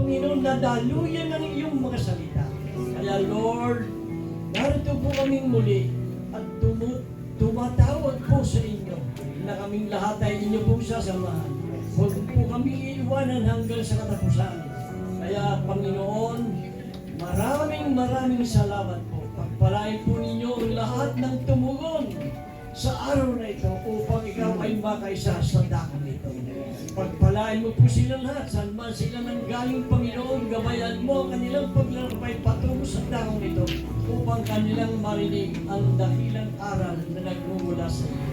Panginoon, na daluyan ng iyong mga salita. Kaya Lord, narito po kaming muli at tumatawag po sa inyo na kaming lahat ay inyo pong sasamahan. Huwag po kaming iiwanan hanggang sa katapusan. Kaya Panginoon, maraming salamat po. Pagpalain po ninyo ang lahat ng tumugon sa araw na ito upang ikaw ay makaisa sa dakong ito. Pagpalain mo po sila lahat, saan man sila nanggaling, Panginoon, gabayan mo ang kanilang paglalakbay patungo sa dakong ito upang kanilang marinig ang dakilang aral na nagmumula sa iyo.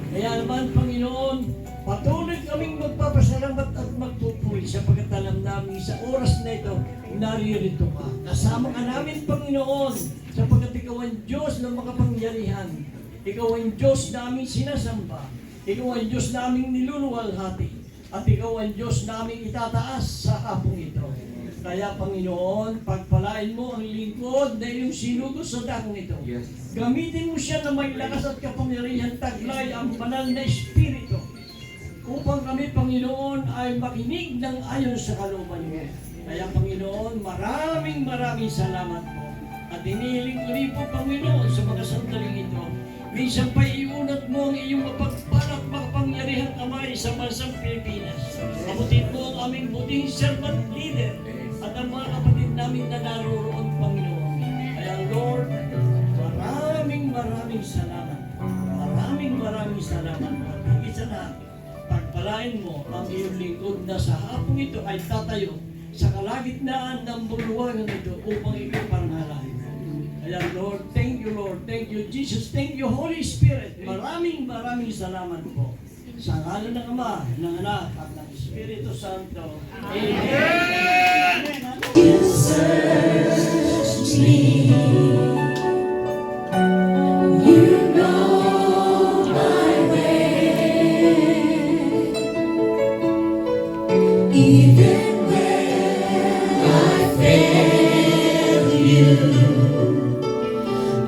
Kaya naman, Panginoon, patuloy kaming magpapasalamat at magpupuri sapagkat alam namin sa oras na ito, naririto ka. Kasama ka namin, Panginoon, sapagkat ikaw ang Diyos na makapangyarihan. Ikaw ang Diyos na aming sinasamba. Ikaw ang Diyos na aming niluluwalhati. At ikaw ang Diyos na aming itataas sa hapong ito. Kaya, Panginoon, pagpalain mo ang lingkod na iyong sinugo sa dakong ito. Yes. Gamitin mo siya na may lakas at kapangyarihan taglay ang banal na Espiritu upang kami, Panginoon, ay makinig ng ayon sa kalooban mo. Kaya, Panginoon, maraming salamat po. At inihiling uli po, Panginoon, sa mga sandaling ito. Minsan pa iunat mo ang iyong mapagpalak makapangyarihang kamay sa bansang Pilipinas. Abutin mo ang aming buting servant leader at ang mga kapatid namin na naroroon, Panginoon. Kaya, Lord, maraming salamat. Maraming salamat. At higit sa lahat, pagpalain mo ang iyong lingkod na sa hapong ito ay tatayo sa kalagitnaan ng bulwagan ito upang ikaw parangalan. Kaya Lord, thank you Jesus, thank you Holy Spirit. Maraming salamat po. Sa ngalan ng Ama, ng Anak, at ng Espiritu Santo. Amen. You search me. You know my way. Even when I fail you,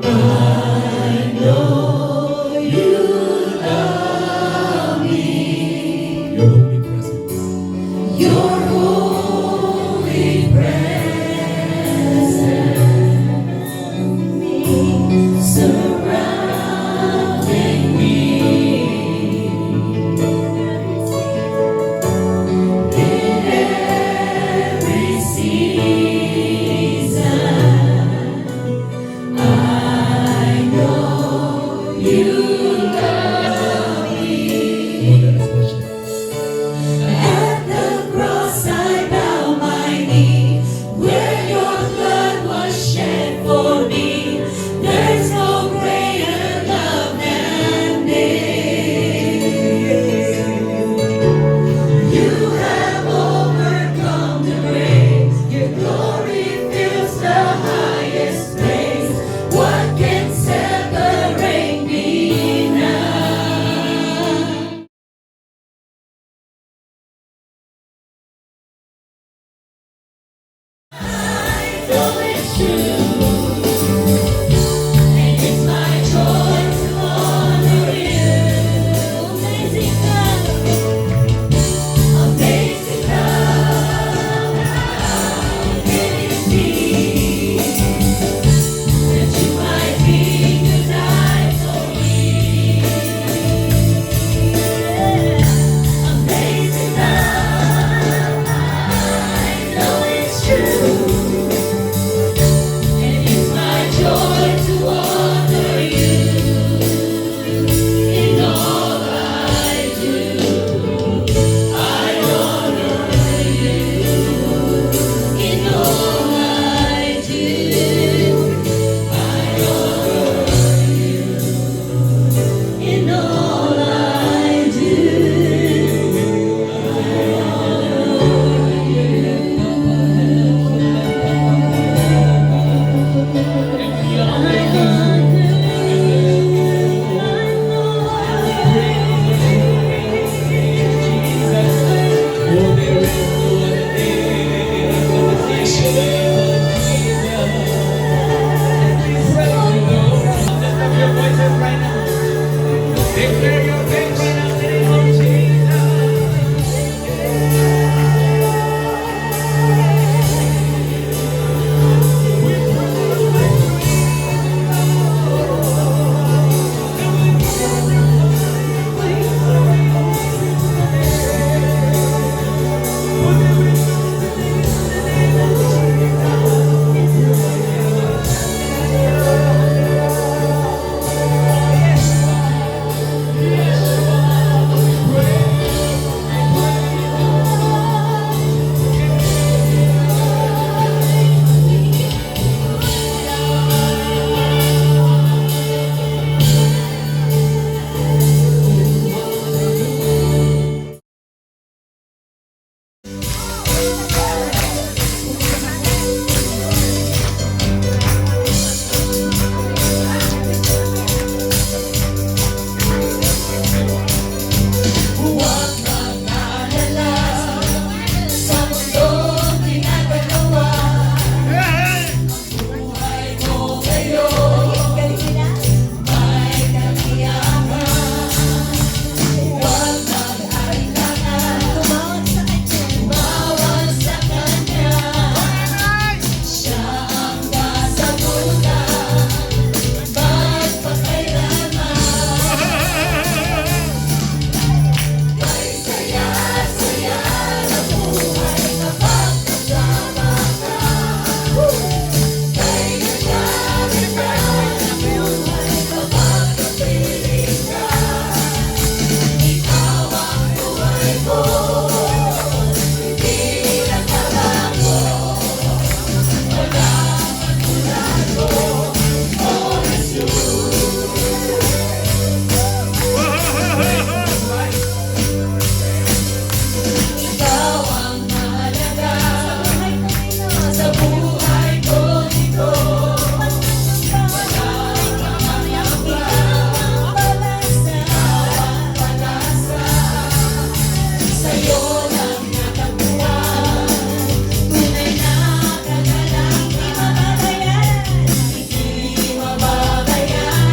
I know you love me. Your holy presence. Your holy presence surrounding me. In sa'yo lang natagpuan. Tunay na kagalakan, hindi mababayaran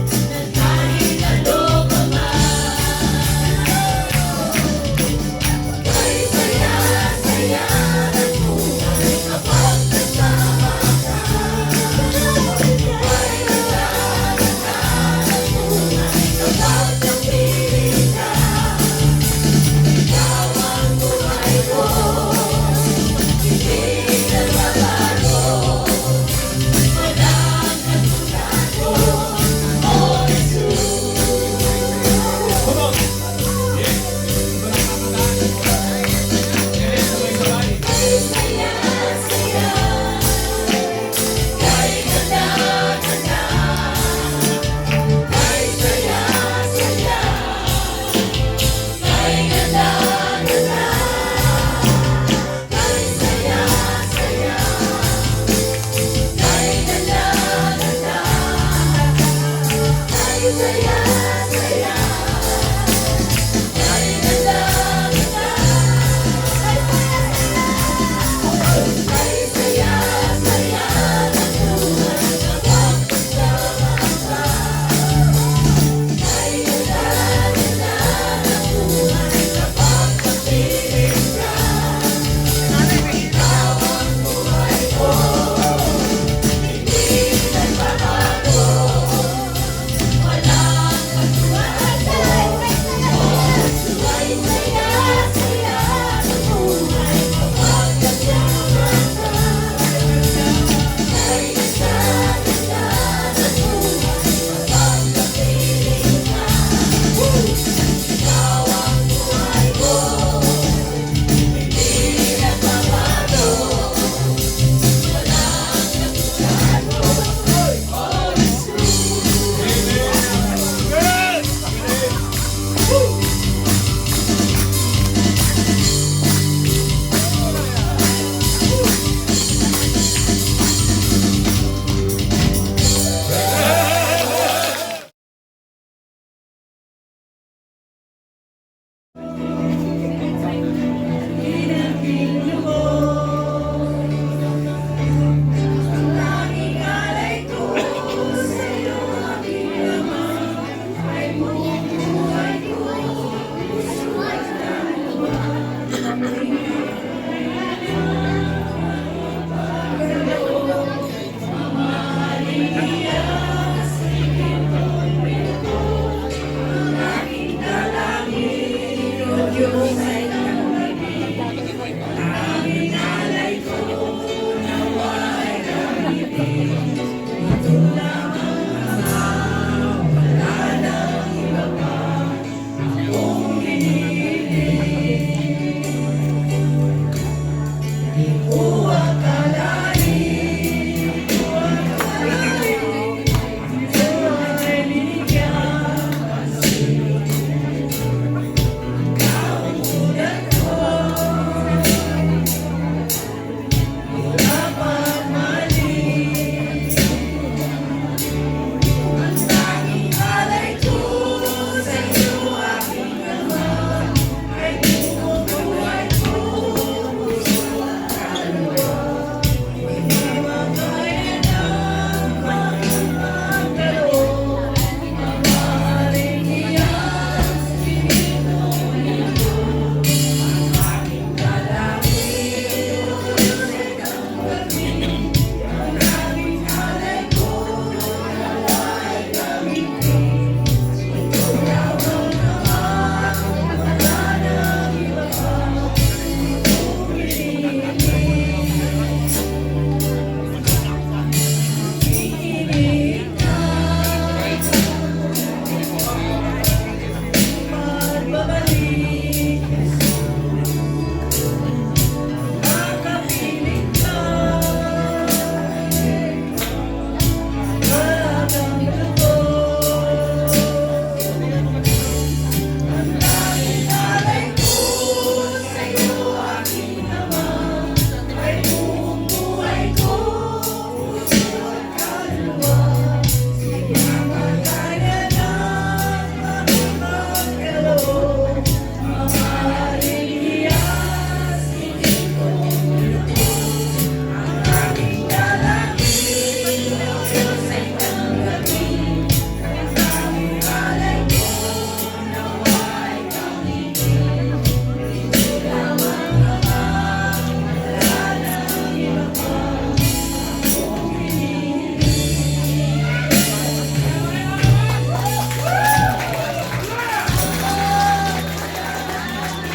ng kahit ano pa man. Kay saya-saya ng buhay kapag kasama ka. Kay ganda ng buhay kapag napili ka.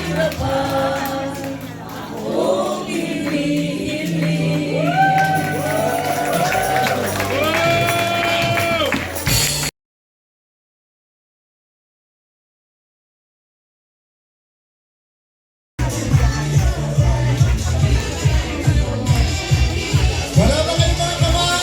kahirapan, akong hinihiling. Wala ba kayong mga kamay?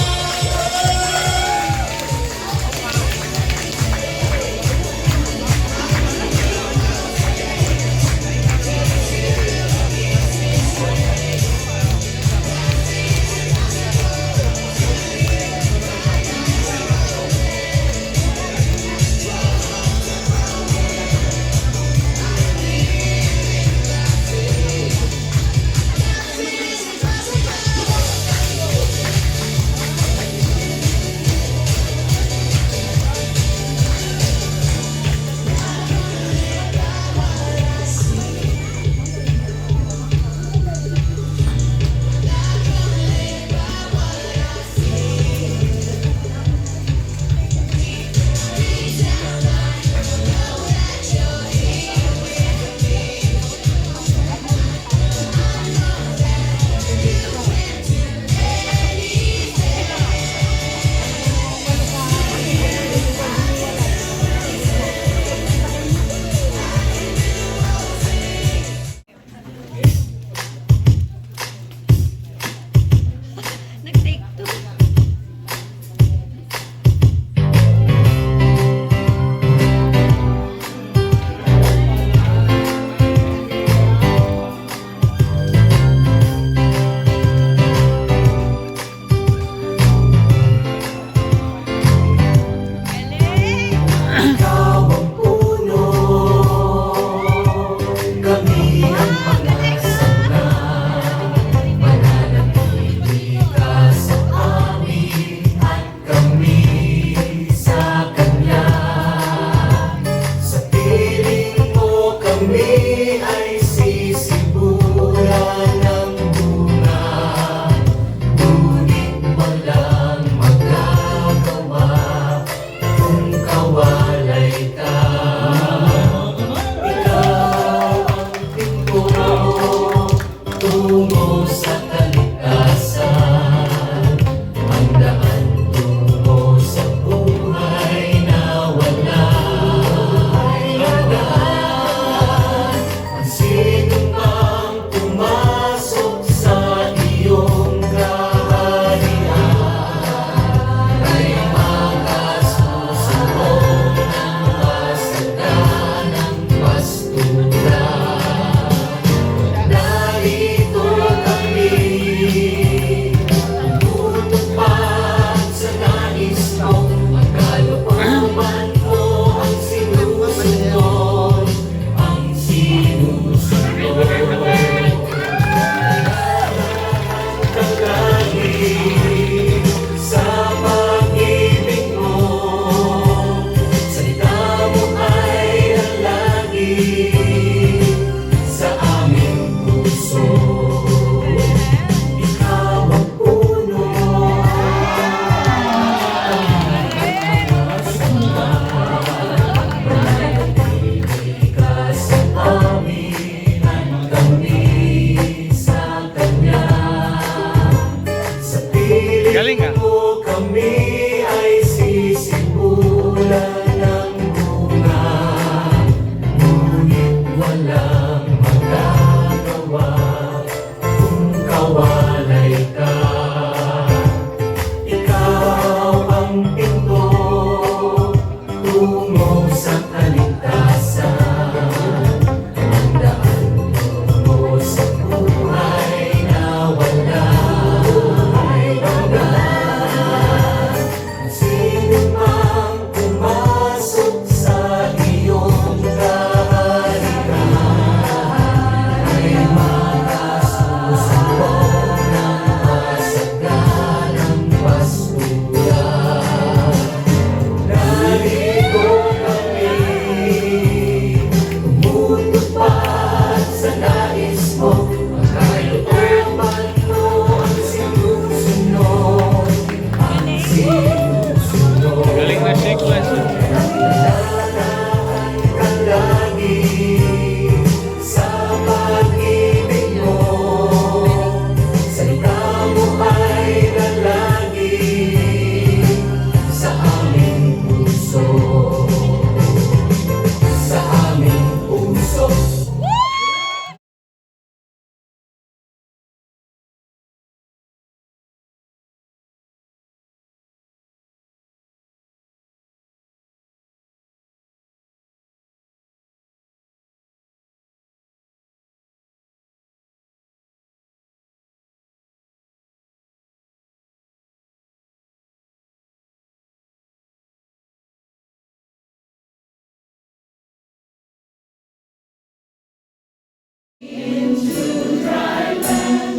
Into dry land,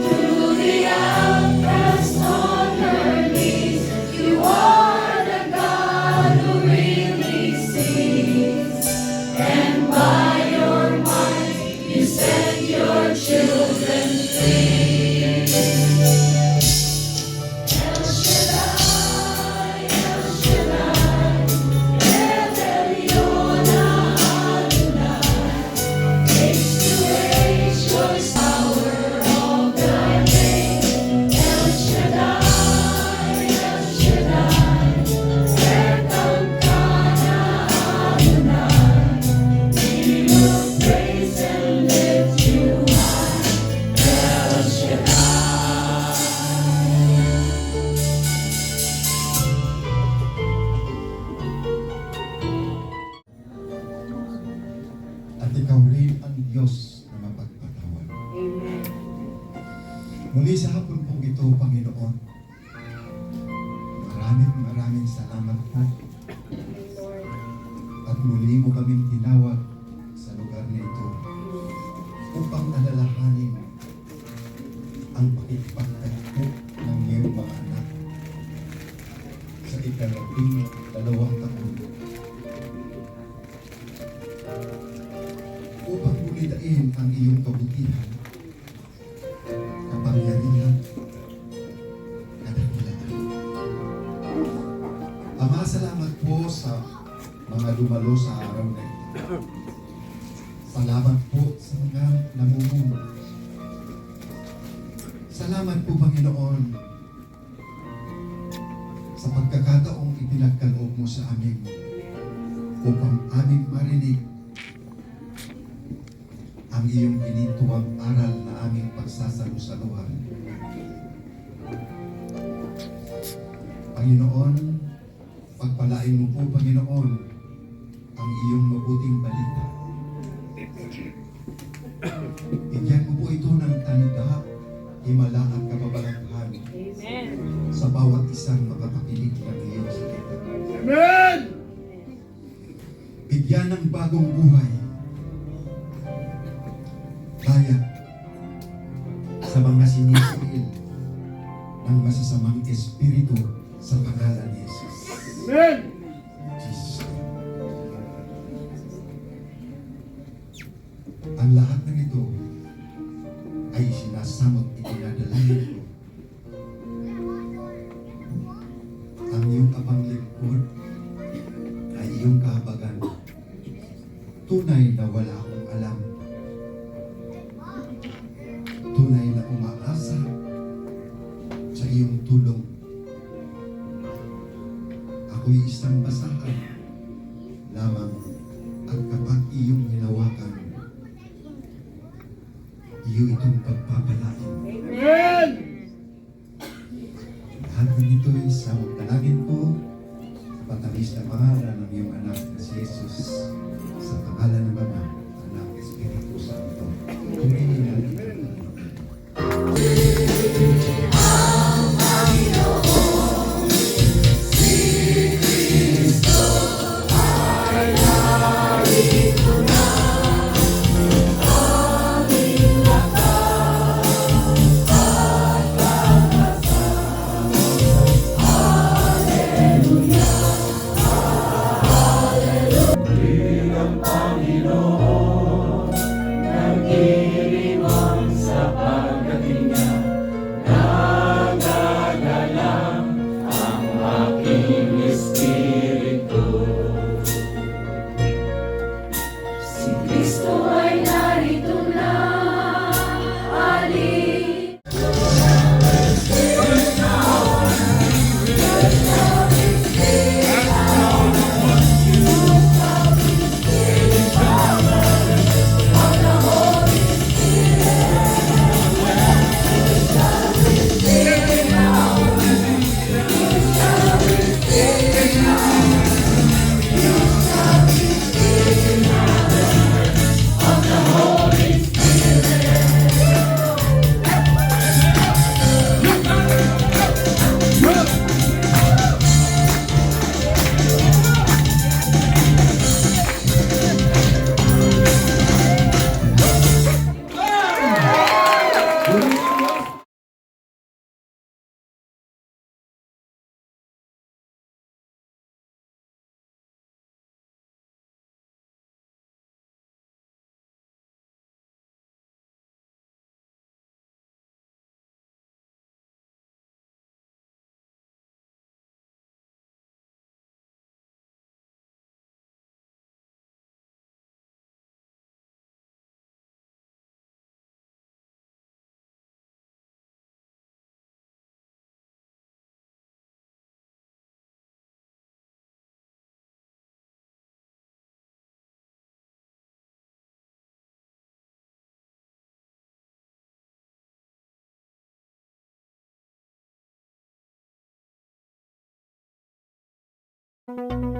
through the outcast on her knees. You are the God who really sees, and by your might you set your children free. El Shaddai, El Shaddai, El Elyon Adonai, takes to age your power of thy name. El Shaddai, El Shaddai, Elkanah Adonai, we will praise and lift you high. El Shaddai. At ikaw rin ang Diyos na mapagpatawad. Muli sa hapon pong ito, Panginoon, maraming salamat po. At muli mo kaming tinawag sa lugar na ito upang alalahanin ang pakikipagtagpo ng iyong mga anak sa ika-12 taon upang bulitain ang iyong kabutihan, kapangyarihan, kadakilaan. Ama, salamat po sa mga dumalo sa araw na ito. Salamat po sa mga namumuno. Salamat po, Panginoon, sa pagkakataong ipinagkaloob mo sa amin upang aming marinig ang iyong pinituwang aral na aming pagsasalu-saluhan. Panginoon, pagpalain mo po, Panginoon, ang iyong mabuting balita. Bigyan mo po ito ng tanda, himala at kababalaghan sa bawat isang makapakinig ng iyong salita. Amen! Bigyan ng bagong buhay, kaya sa mga sinisigil ng masasamang espiritu sa pangalan ni Jesus. Amen! Jesus. Ang lahat ng ito ay sinasamot itinadalayan ko. Ang iyong kapanglingkod ay iyong kahabagan. Tunay na wala akong alam. Tunay na umaasa sa iyong tulong. Ako'y isang basahan lamang at kapag iyong hinawakan, iyo itong pagpapalain. Amen! Lahat ng ito ay sa dalangin ko sa patamis na pangalan ng iyong anak na si Jesus, sa pangalan ng Ama, Anak, Espiritu Santo. Pumili natin. Shaddai.